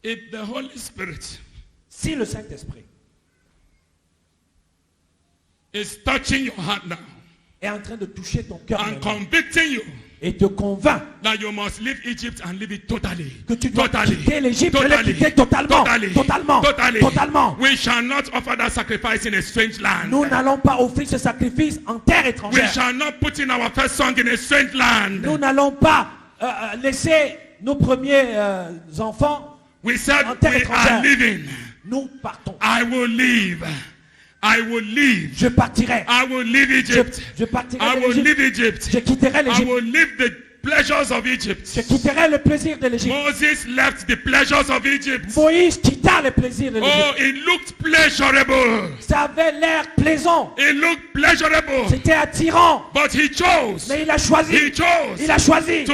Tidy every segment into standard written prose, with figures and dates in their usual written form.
If the Holy Spirit Si le Saint-Esprit is touching your heart now est en train de toucher ton cœur and maintenant convicting you et te convainc that you must leave Egypt and leave it totally. que tu dois Totally. quitter l'Égypte et le Totally. quitter totalement, Totally. totalement, Totally. totalement. We shall not offer that sacrifice in a strange land. Nous n'allons pas offrir ce sacrifice en terre We étrangère. shall not put in our first song in a strange land. Nous n'allons pas laisser nos premiers enfants. We said en terre we étrangère. are leaving. Nous partons. I will leave. I will leave. Je partirai. I will leave Egypt. Je partirai I de will l'Égypte. leave Egypt. Je quitterai I l'Égypte. will leave the pleasures of Egypt. Je quitterai le plaisir de l'Égypte. Moses left the pleasures of Egypt. Moïse quitta le plaisir de Oh, l'Égypte. it looked pleasurable. Ça avait l'air plaisant. It looked pleasurable. C'était attirant. But he chose. Mais il a choisi. He chose Il a choisi to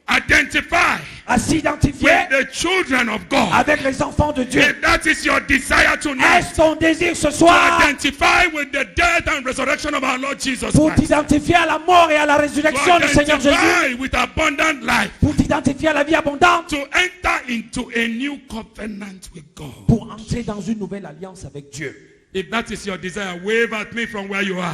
identify à s'identifier with the children of God. avec les enfants de Dieu. If that is your desire tonight, Est-ce ton désir ce to soir identify with the death and resurrection of our Lord Jesus pour Christ, t'identifier à la mort et à la to résurrection du Seigneur Jésus, identify with abundant life, pour t'identifier à la vie abondante, to enter into a new covenant with God? pour entrer dans une nouvelle alliance avec Dieu. If that is your desire, wave at me from where you are.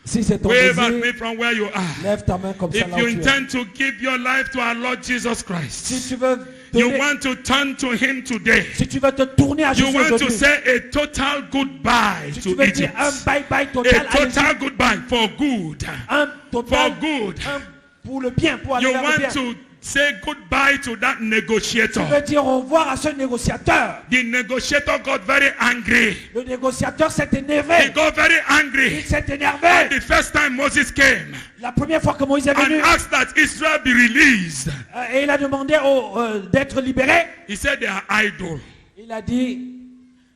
Si c'est ton Wave at me désir, from where you are. lève ta main comme ça If là you où tu es. intend to give your life to our Lord Jesus Christ, Si tu veux you donner- want to turn to Him today. si tu veux te tourner à You Jésus want to aujourd'hui, say a total goodbye si tu to veux dire Egypt. un bye-bye A total à l'Égypte, total goodbye for good. un total, For good. un pour le bien, pour aller You vers le bien. want to say goodbye to that Tu negotiator. veux dire au revoir à ce négociateur. The negotiator got very angry. Le négociateur s'est He énervé. got very Il angry s'est énervé. the first time Moses came La première fois que Moïse est and venu, asked that Israel be released. et il a demandé d'être libéré, He said they are idle. il a dit,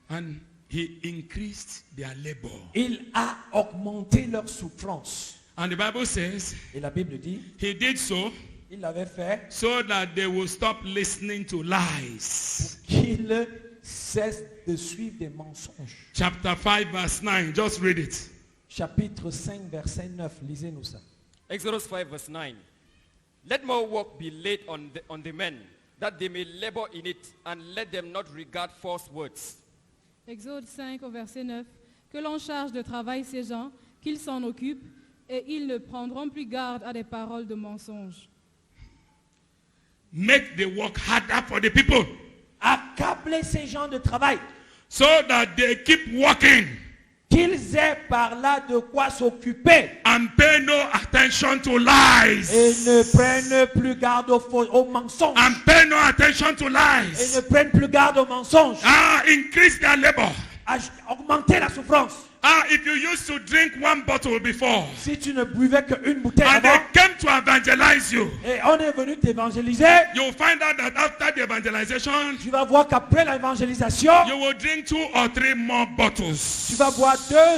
And he increased their labor. il a augmenté leur souffrance. And the Bible says Et la Bible dit, he did so il l'avait fait so that they will stop listening to lies. qu'il cesse de suivre des mensonges. Chapter 5 verse 9. Just read it. Chapitre 5, verset 9. Lisez-nous ça. Exodus 5 verse 9. Let more work be laid on the men, that they may labor in it, and let them not regard false words. Exode 5 au verset 9. Que l'on charge de travail ces gens, qu'ils s'en occupent, et ils ne prendront plus garde à des paroles de mensonges. Make the work harder for the people Accabler ces gens de travail, so that they keep working qu'ils aient par là de quoi s'occuper and pay no attention to et lies. ne prennent plus garde aux mensonges. And pay no attention to Et lies. ne prennent plus garde aux mensonges. Increase their labor. Augmenter la souffrance. If you used to drink one bottle before Si tu ne buvais qu'une bouteille and they avant, came to evangelize you, et on est venu t'évangéliser, you'll find out that after the evangelization, tu vas voir qu'après l'évangélisation, you will drink 2 or 3 more tu bottles. vas boire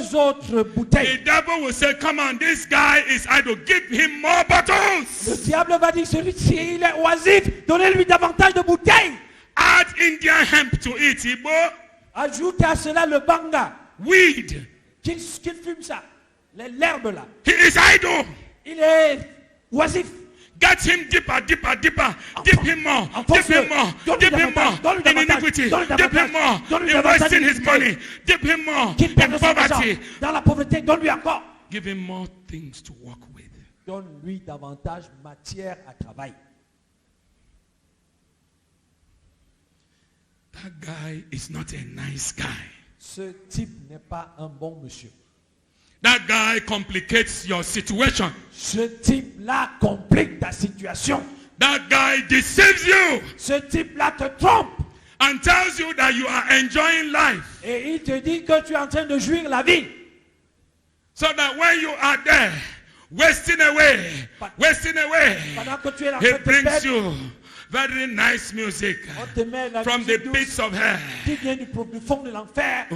2 autres The bouteilles. devil will say, come on, this guy is idle. Give him more Le bottles. diable va dire, celui-ci, il est oisif, donnez-lui davantage de bouteilles. Add Indian hemp to it, Igbo. Ajoutez à cela le banga, Weed. qu'il fume ça, l'herbe là. He is idle. Il est oisif. Get him deeper, deeper, deeper. Give him more. Give Enfonce-le. him more. Donne-lui Give him davantage. more. Donne-lui In davantage. iniquity. Donne-lui Give him davantage. more. Donne-lui In davantage wasting his d'iniquité. money. Give him more. Qu'il perde In son argent. poverty. Dans la pauvreté, donne-lui encore. Give him more things to work with. Donne-lui davantage matière à travail. That guy is not a nice guy. Ce type n'est pas un bon monsieur. That guy complicates your situation. Ce type-là complique ta situation. That guy deceives you Ce type-là te trompe. and tells you that you are enjoying life. Et il te dit que tu es en train de jouir la vie. So that when you are there, wasting away, Pendant que tu es en he train de brings perdre, you very nice music on te met la from the musique douce pits of hell. qui vient du fond de l'enfer.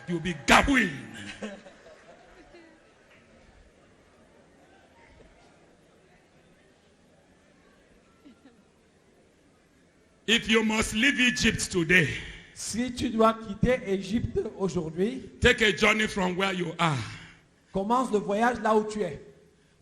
You'll be gabooing. If you must leave Egypt today, Si tu dois quitter Égypte aujourd'hui, take a journey from where you are commence le voyage là où tu es.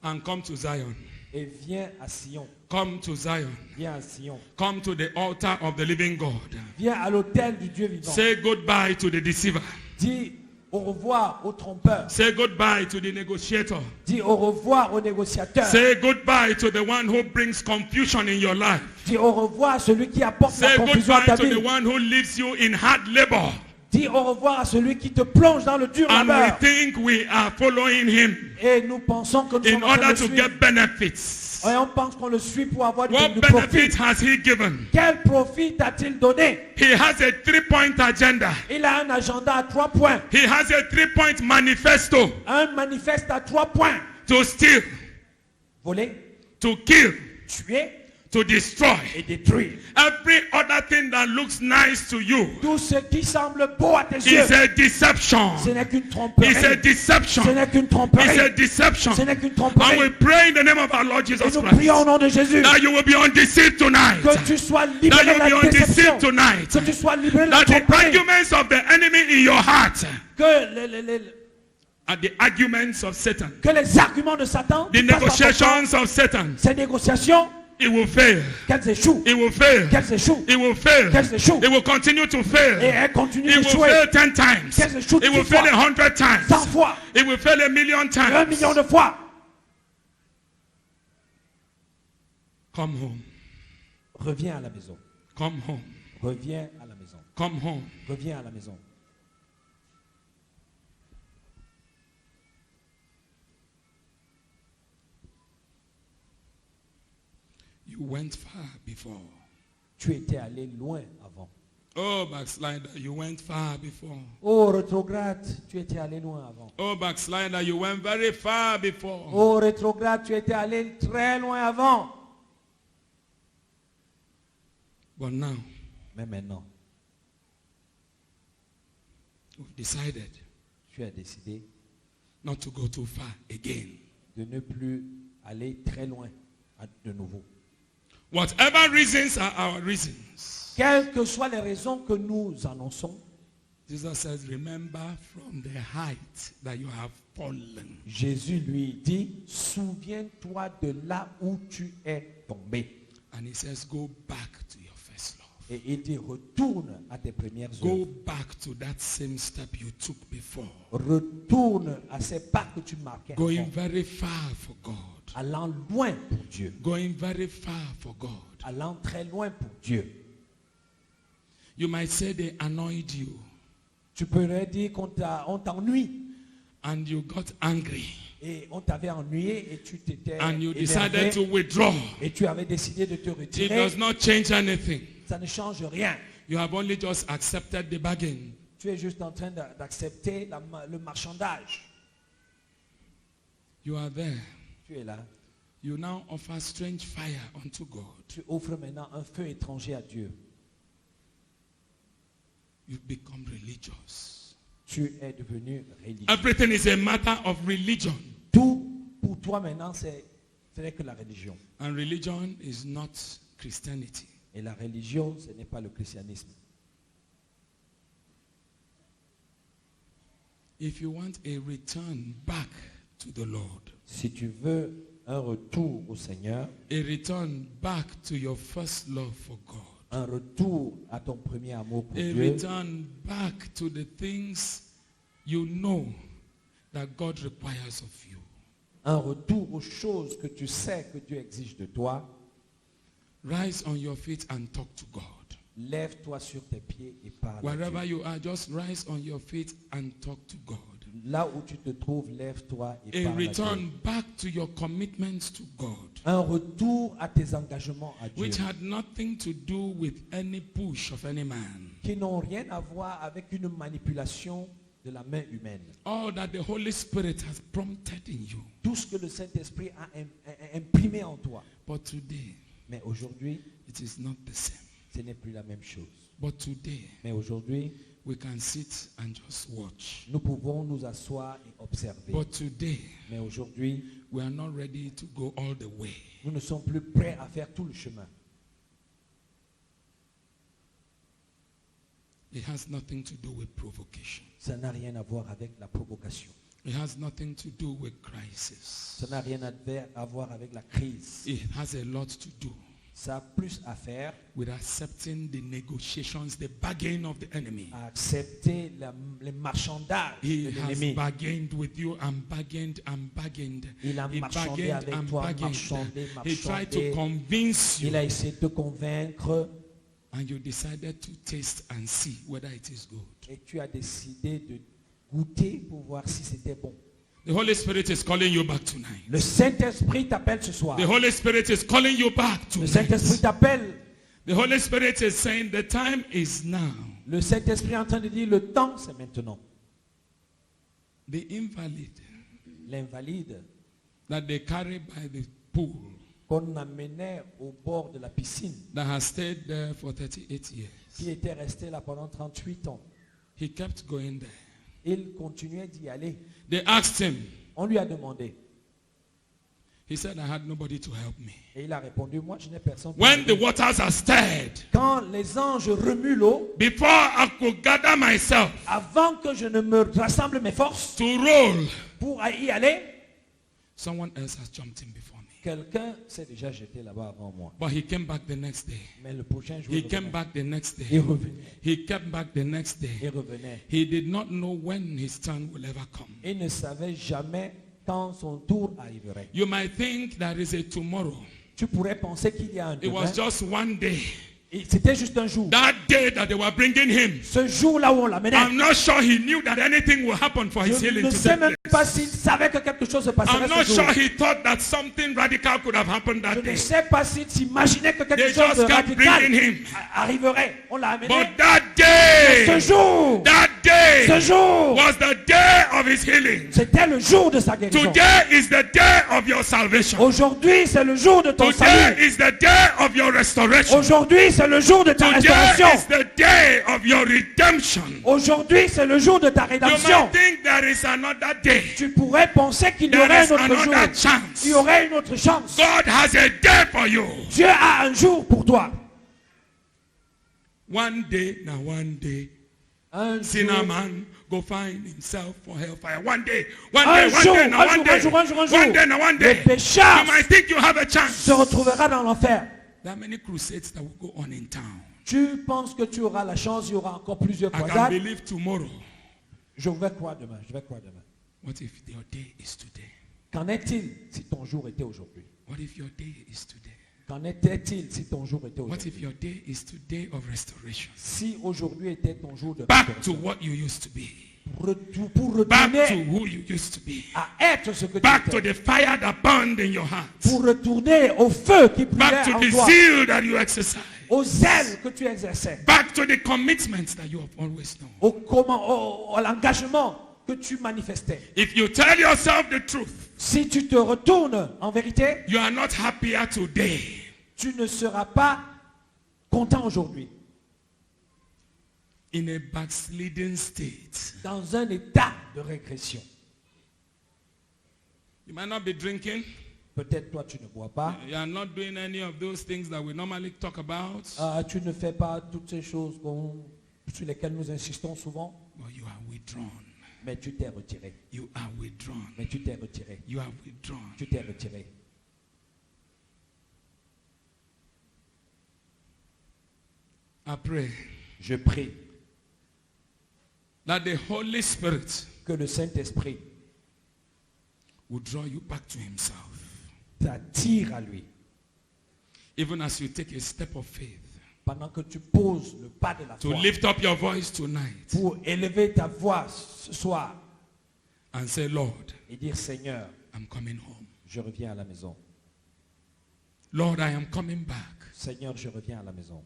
and come to Zion. et viens à Sion. Come to Zion. Viens à Sion. Come to the altar of the living God. Viens à l'autel du Dieu vivant. Say goodbye to the deceiver. Dis au revoir au trompeur. Say goodbye to the negotiator. Dis au revoir au négociateur. Say goodbye to the one who brings confusion in your life. Dis au revoir à celui qui apporte la Say confusion à ta goodbye to the vie. one who leaves you in hard labor. Dis au revoir à celui qui te plonge dans le dur And we labeur. think we are following him Et nous pensons que nous in sommes en train order de to le suivre. get benefits. Et on pense qu'on le suit pour avoir What du profit. benefit has he given? Quel profit t'a-t-il donné? He has a 3-point agenda. Il a un agenda à 3 points. He has a 3-point manifesto Un manifeste à 3 points. to steal, Voler, to kill, tuer to destroy. et détruire. Every other thing that looks nice to you Tout ce qui semble beau à tes yeux, is a deception. ce n'est qu'une tromperie. It's a deception. Ce n'est qu'une It's a tromperie. deception. Ce n'est qu'une And we tromperie. pray in the name of our Lord Et Jesus nous prions au Christ nom de Jésus that you will be undeceived tonight. que tu sois That libéré you de will be la déception. undeceived tonight. Que tu sois libéré de la That the tromperie. arguments of the enemy in your heart Que are the arguments of Satan. les arguments de Satan, The qui passent par ton corps, negotiations of Satan. ces négociations, It will fail. qu'elles échouent. It will fail. Qu'elles échouent. It will fail. Qu'elles échouent. It will continue to Et fail. elles continuent It will d'échouer. fail 10 times. Qu'elles échouent It will 10 fail fois. 100 times. 100 fois. It will fail 1,000,000 1 times. million de fois. Come home. Reviens à la maison. Come home. Reviens à la maison. Come home. Reviens à la maison. You went far before. Tu étais allé loin avant. Oh, backslider, you went far before. Oh, rétrograde, tu étais allé loin avant. Oh, backslider, you went very far before. Oh, rétrograde, tu étais allé très loin avant. But now, Mais maintenant, we've decided tu as décidé not to go too far again. de ne plus aller très loin de nouveau. Whatever reasons are our reasons, Quelles que soient les raisons que nous annonçons, Jesus says, remember from the height that you have fallen. Jésus lui dit, souviens-toi de là où tu es tombé. And he says, go back to your first love. Et il dit, retourne à tes premières Go œuvres. back to that same step you took before. Retourne à ces pas que tu marquais Going avant. very far for God. Allant loin pour Dieu. Going very far for God. Allant très loin pour Dieu. You might say they annoyed you Tu pourrais dire qu'on t'ennuie. and you got angry Et on t'avait ennuyé et tu t'étais and you énervé, decided to withdraw. et tu avais décidé de te It retirer. does not change anything. Ça ne change rien. You have only just accepted the bargain. Tu es juste en train d'accepter le marchandage. You are there. Tu es là. You now offer strange fire unto God. Tu offres maintenant un feu étranger à Dieu. You become religious. Tu es devenu religieux. Everything is a matter of religion. Tout pour toi maintenant, ce n'est que la religion. And religion is not Christianity. Et la religion, ce n'est pas le christianisme. If you want a return back to the Lord, Si tu veux un retour au Seigneur, a return back to your first love for God, un retour à ton premier amour pour a Dieu, return back to the things you know that God requires of you, un retour aux choses que tu sais que Dieu exige de toi, rise on your feet and talk to God. lève-toi sur tes pieds et parle à Wherever Dieu. you are, just rise on your feet and talk to God. Là où tu te trouves, lève-toi et A parle à Dieu. return back to your commitments to God, Un retour à tes engagements à Dieu, which had nothing to do with any push of any man. qui n'ont rien à voir avec une manipulation de la main humaine. All that the Holy Spirit has prompted in you. Tout ce que le Saint-Esprit a imprimé en toi. But today, Mais aujourd'hui, it is not the same. ce n'est plus la même chose. But today, Mais aujourd'hui, we can sit and just watch. nous pouvons nous asseoir et observer. But today, Mais aujourd'hui, we are not ready to go all the way. nous ne sommes plus prêts à faire tout le chemin. It has nothing to do with provocation. Ça n'a rien à voir avec la provocation. It has nothing to do with crisis. Ça n'a rien à voir avec la crise. It has a lot to do Ça a plus à faire with accepting the negotiations, the bargain of the enemy. à accepter les marchandages He de has l'ennemi. bargained with you and bargained and bargained. Il a He marchandé bargained avec and toi, bargained. marchandé, He tried to marchandé. convince you, Il a essayé de te convaincre and you decided to taste and see whether it is good. et tu as décidé de goûter pour voir si c'était bon. The Holy Spirit is calling you back tonight. Le Saint-Esprit t'appelle ce soir. The Holy Spirit is calling you back Le Saint-Esprit tonight. t'appelle. The Holy Spirit is saying the time is now. Le Saint-Esprit est en train de dire le temps c'est maintenant. The invalid L'invalide that they carry by the pool qu'on amenait au bord de la piscine, that has stayed there for 38 years. qui était resté là pendant 38 ans, He kept going there. il continuait d'y aller. They asked him. On lui a demandé. He said, I had nobody to help me. Et il a répondu, moi je n'ai personne pour When the m'aider. waters are stirred, Quand les anges remuent l'eau, before I could gather myself avant que je ne me rassemble mes forces to roll, pour y aller, someone else has jumped in before me. quelqu'un s'est déjà jeté là-bas avant moi. But he came back the next day. Mais le prochain jour, He il came revenait. back the next Il day. revenait. He came back the next Il day. revenait. He did not know when his turn will ever come. Il ne savait jamais quand son tour arriverait. You might think there is a tomorrow. Tu pourrais penser qu'il y a un It was demain. just one day. Et c'était juste un jour. That day that they were bringing him. Ce jour-là où on l'amenait, I'm not sure he knew that anything will happen for his je healing ne to sais take même place. pas s'il savait que quelque chose se passerait I'm not ce jour. sure he thought that something radical could have happened Je that ne day. sais pas s'il s'imaginait que quelque They chose de just kept radical bringing him. arriverait. On l'a amené. But that Ce day, jour, ce that day jour, was the day of his healing. c'était le jour de sa guérison. Today is the day of your salvation. Aujourd'hui, c'est le jour de ton Today salut. is the day of your restoration. Aujourd'hui, c'est le jour de ta Today restauration. is the day of your redemption. Aujourd'hui, c'est le jour de ta You rédemption. might think there is another day. Tu pourrais penser qu'il y There aurait is un autre jour. another chance. Il y aurait une autre chance. God has a day for you. Dieu a un jour pour toi. One day, now one day, Un sinner jour, man go find himself for hellfire. One day, un one jour, day, now un one jour, day, un jour, un jour, un jour. one day, now one Le day. pécheur You might think you have a chance. se retrouvera dans l'enfer. There are many crusades that will go on in town. Tu penses que tu auras la chance, il y aura encore plusieurs I can croisades. believe tomorrow. Je vais croire demain, je vais croire demain. What if your day is today? Qu'en est-il si ton jour était aujourd'hui? What if your day is today? Qu'en était-il si ton jour était What if aujourd'hui? your day is today of restoration? Si aujourd'hui était ton jour de Back to restauration, what you used to be. pour Back to retourner who you used to be. à être ce que tu Back to étais, the fire that burned in your heart. pour retourner au feu qui brûlait Back to en the toi, zeal that you exercise. au zèle que tu exerçais, Back to the commitments that you have always known. à l'engagement que tu manifestais. If you tell yourself the truth, Si tu te retournes en vérité, you are not happier today. tu ne seras pas content aujourd'hui. In a backsliding state. Dans un état de régression. You might not be drinking. Peut-être toi tu ne bois pas. You are not doing any of those things that we normally talk about. Tu ne fais pas toutes ces choses sur lesquelles nous insistons souvent. But you are withdrawn. Mais tu t'es retiré. You are withdrawn. Mais tu t'es retiré. You are withdrawn. Tu t'es retiré. I pray Je prie that the Holy Spirit que le Saint-Esprit will draw you back to himself. t'attire à lui. Even as you take a step of faith Pendant que tu poses le pas de la to foi lift up your voice tonight pour élever ta voix ce soir and say, Lord, et dire Seigneur, I'm coming home. je reviens à la maison. Lord, I am coming back. Seigneur, je reviens à la maison.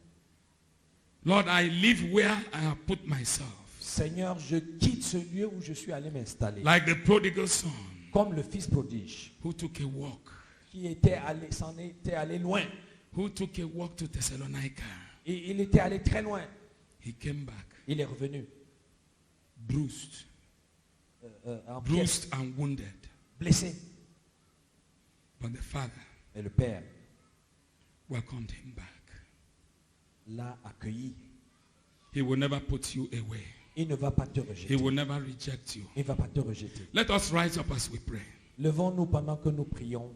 Lord, I live where I have put myself. Seigneur, je quitte ce lieu où je suis allé m'installer. Like the prodigal son Comme le fils prodige who took a walk. qui s'en était allé loin. Who took a walk to Thessalonica. Et il était allé très loin. He came back Il est revenu bruised. en pièces, Bruised and wounded. blessé. But the Father Et le Père welcomed him back. l'a accueilli. He will never put you away. Il ne va pas te He rejeter. will never reject you. Il ne va pas te rejeter. Let us rise up as we pray. Levons-nous pendant que nous prions.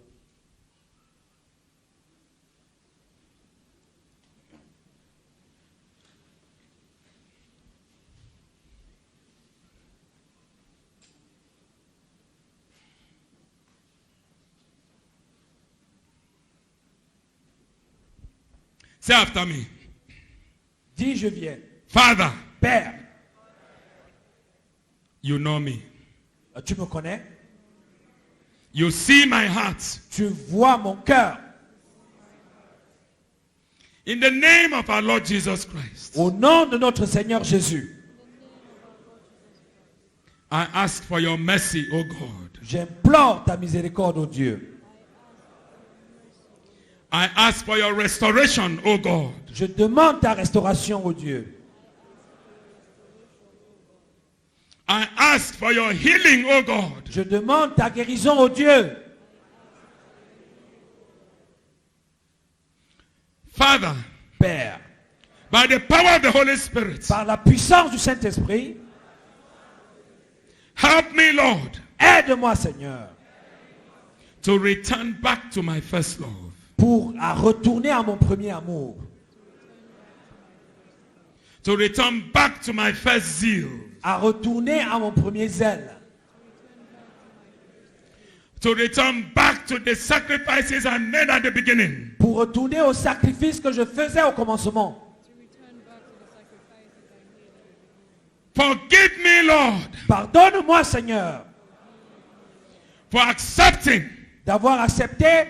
Say after me. Dis, je viens. Father, Père, you know me. tu me connais? You see my heart. Tu vois mon cœur. In the name of our Lord Jesus Christ, Au nom de notre Seigneur Jésus, I ask for your mercy, O God. j'implore ta miséricorde, ô Dieu. I ask for your restoration, O God. Je demande ta restauration, ô Dieu. I ask for your healing, O God. Je demande ta guérison, ô Dieu. Father, Père, by the power of the Holy Spirit, par la puissance du Saint-Esprit, help me, Lord, aide-moi, Seigneur, to return back to my first love. pour retourner à mon premier amour, To return back to my first zeal. à retourner à mon premier zèle, To return back to the sacrifices I made at the beginning. pour retourner au sacrifice que je faisais au commencement. Forgive me, Lord, Pardonne-moi, Seigneur, for accepting d'avoir accepté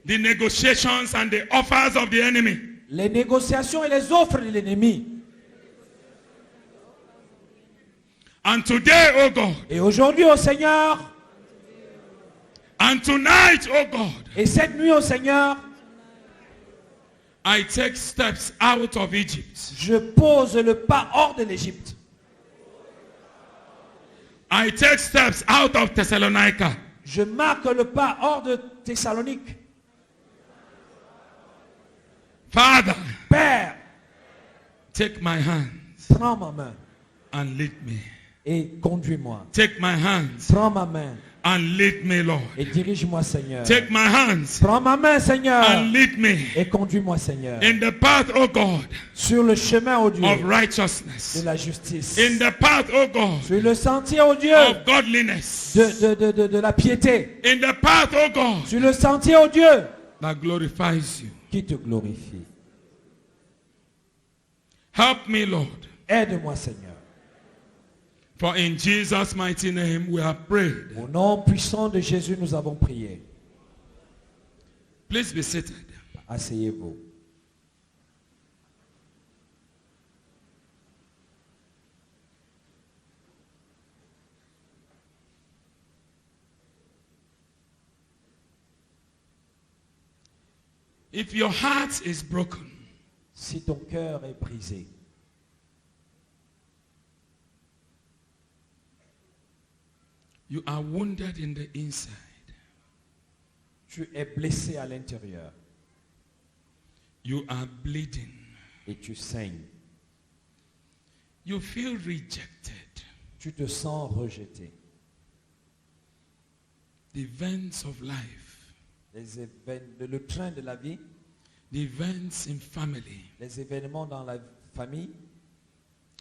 the negotiations and the offers of the enemy. les négociations et les offres de l'ennemi. And today, oh God, Et aujourd'hui, ô Seigneur, and tonight, oh God, et cette nuit, ô Seigneur, I take steps out of Egypt. je pose le pas hors de l'Égypte. I take steps out of Thessalonica. Je marque le pas hors de Thessalonique. Father, Père, take my hands prends ma main and lead me. et conduis-moi. Take my hands Prends ma main and lead me, Lord. et dirige-moi, Seigneur. Take my hands Prends ma main, Seigneur, and lead me et conduis-moi, Seigneur, in the path, oh God, sur le chemin, ô Dieu, of de righteousness. la justice. In the path, oh God, Sur le sentier, ô Dieu, of godliness. de la piété. In the path, oh God, Sur le sentier, ô Dieu, that glorifies you. qui te glorifie. Help me, Lord. Aide-moi, Seigneur. For in Jesus' mighty name we have prayed. Au nom puissant de Jésus, nous avons prié. Please be seated. Asseyez-vous. If your heart is broken, Si ton cœur est brisé, you are wounded in the inside, tu es blessé à l'intérieur you are bleeding, et tu saignes, you feel rejected, tu te sens rejeté. the events of life, Le train de la vie, the events in family, les événements dans la famille,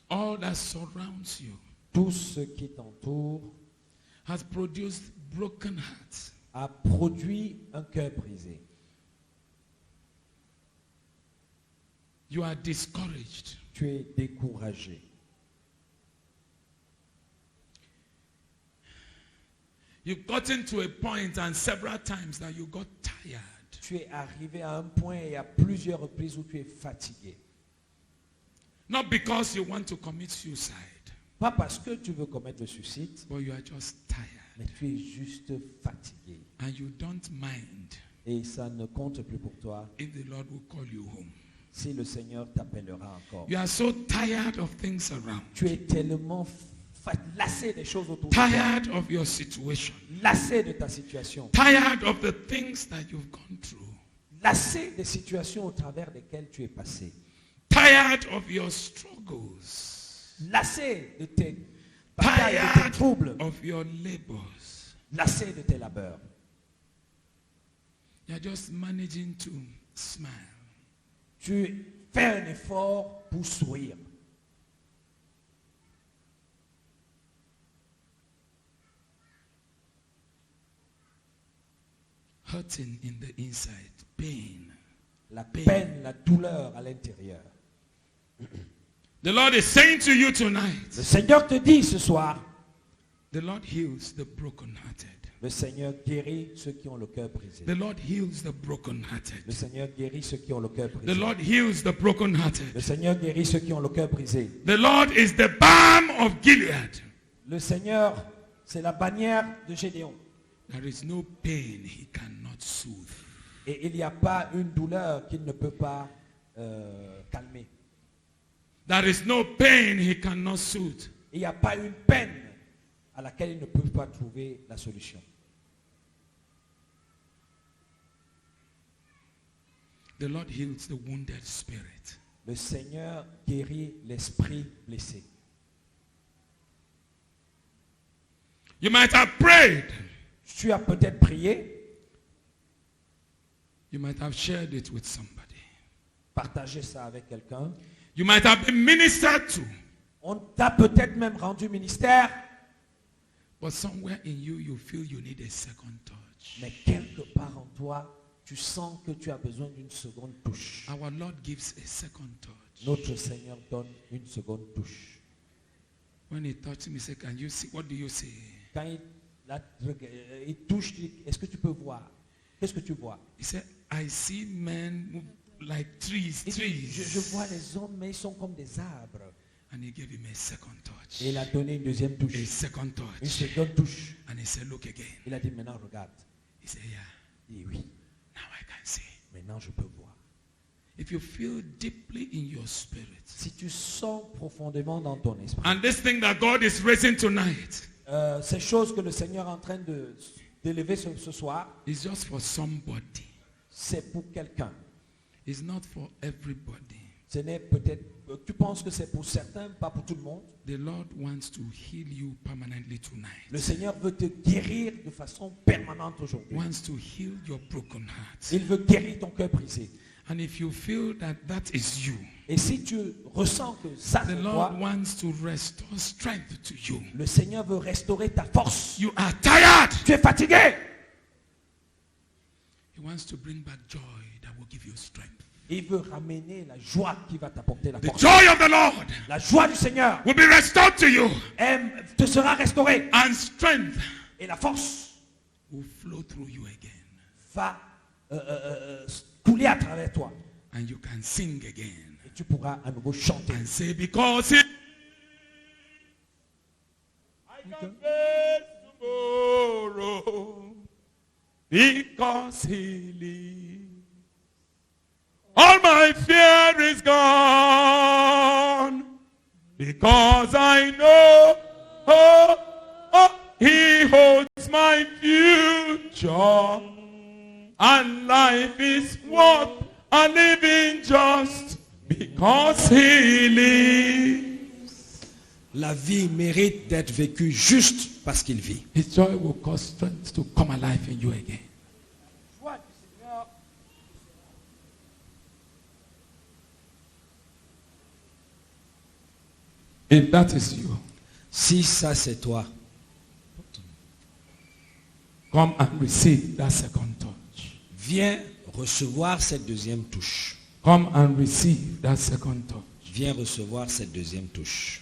all that surrounds you tout ce qui t'entoure has produced broken hearts. a produit un cœur brisé. You are discouraged. Tu es découragé. You've gotten to a point and several times that you got tired. Tu es arrivé à un point et à plusieurs reprises où tu es fatigué. Not because you want to commit suicide, Pas parce que tu veux commettre le suicide, but you are just tired. mais tu es juste fatigué. And you don't mind Et ça ne compte plus pour toi if the Lord will call you home. si le Seigneur t'appellera encore. You are so tired of things around. Tu es tellement lassé des choses autour de toi. Tired of your situation. Lassé de ta situation. Tired of the things that you've gone through. Lassé des situations au travers desquelles tu es passé. Tired of your struggles. lassé de tes batailles, de tes tired troubles, of your labors. lassé de tes labeurs. You're just managing to smile. Tu fais un effort pour sourire. Hurting in the inside, pain. La peine, la douleur à l'intérieur. The Lord is saying to you tonight, Le Seigneur te dit ce soir, the Lord heals the brokenhearted. le Seigneur guérit ceux qui ont le cœur brisé. The Lord heals the brokenhearted. Le Seigneur guérit ceux qui ont le cœur The brisé. Lord heals the brokenhearted. Le Seigneur guérit ceux qui ont le cœur brisé. The Lord is the balm of Gilead. Le Seigneur, c'est la bannière de Gédéon. There is no pain he cannot soothe. Et il n'y a pas une douleur qu'il ne peut pas calmer. There is no pain he cannot soothe. Il n'y a pas une peine à laquelle il ne peut pas trouver la solution. The Lord heals the wounded spirit. Le Seigneur guérit l'esprit blessé. You might have prayed. Tu as peut-être prié, You might have shared it with somebody. partagé ça avec quelqu'un. You might have been ministered to. On t'a peut-être même rendu ministère, But somewhere in you, you feel you need a second touch. mais quelque part en toi, tu sens que tu as besoin d'une seconde touche. Our Lord gives a second touch. Notre Seigneur donne une seconde touche. When he touched me, he said, can you see? What do you see? Quand il touche, il dit, est-ce que tu peux voir? Qu'est-ce que tu vois? He said, I see men move like trees, Il dit, trees. je vois les hommes, mais ils sont comme des arbres. And he gave him a second touch. Et il a donné une deuxième touche. A second Une touch. seconde touche. And he said, look again. Il a dit, maintenant regarde. He said, yeah, Il dit, oui, now I can see. maintenant je peux voir. If you feel deeply in your spirit, Si tu sens profondément dans ton esprit, and this thing that God is raising tonight ces choses que le Seigneur est en train d'élever ce soir, is just for somebody. c'est pour quelqu'un. It's not for everybody. Ce n'est peut-être, tu penses que c'est pour certains, pas pour tout le monde. The Lord wants to heal you permanently tonight. Le Seigneur veut te guérir de façon permanente aujourd'hui. Wants to heal your broken heart. Il veut guérir ton cœur brisé. And if you feel that that is you, Et si tu ressens que ça the c'est Lord toi, wants to restore strength to you. le Seigneur veut restaurer ta force. You are tired. Tu es fatigué. He wants to bring back joy that will give you strength. Il veut ramener la joie qui va t'apporter la The force. joy of the Lord La joie du Seigneur will be restored to you, te sera restaurée. and strength Et la force will flow through you again, va couler à travers toi. and you can sing again Et tu pourras à nouveau chanter. and say, because he I can face tomorrow, because he lives. All my fear is gone, because I know he holds my future, and life is worth a living just because he lives. La vie mérite d'être vécue juste parce qu'il vit. His joy will cause strength to come alive in you again. If that is you, Si ça c'est toi, come and receive that second touch. viens recevoir cette deuxième touche. Come and receive that second touch. Viens recevoir cette deuxième touche.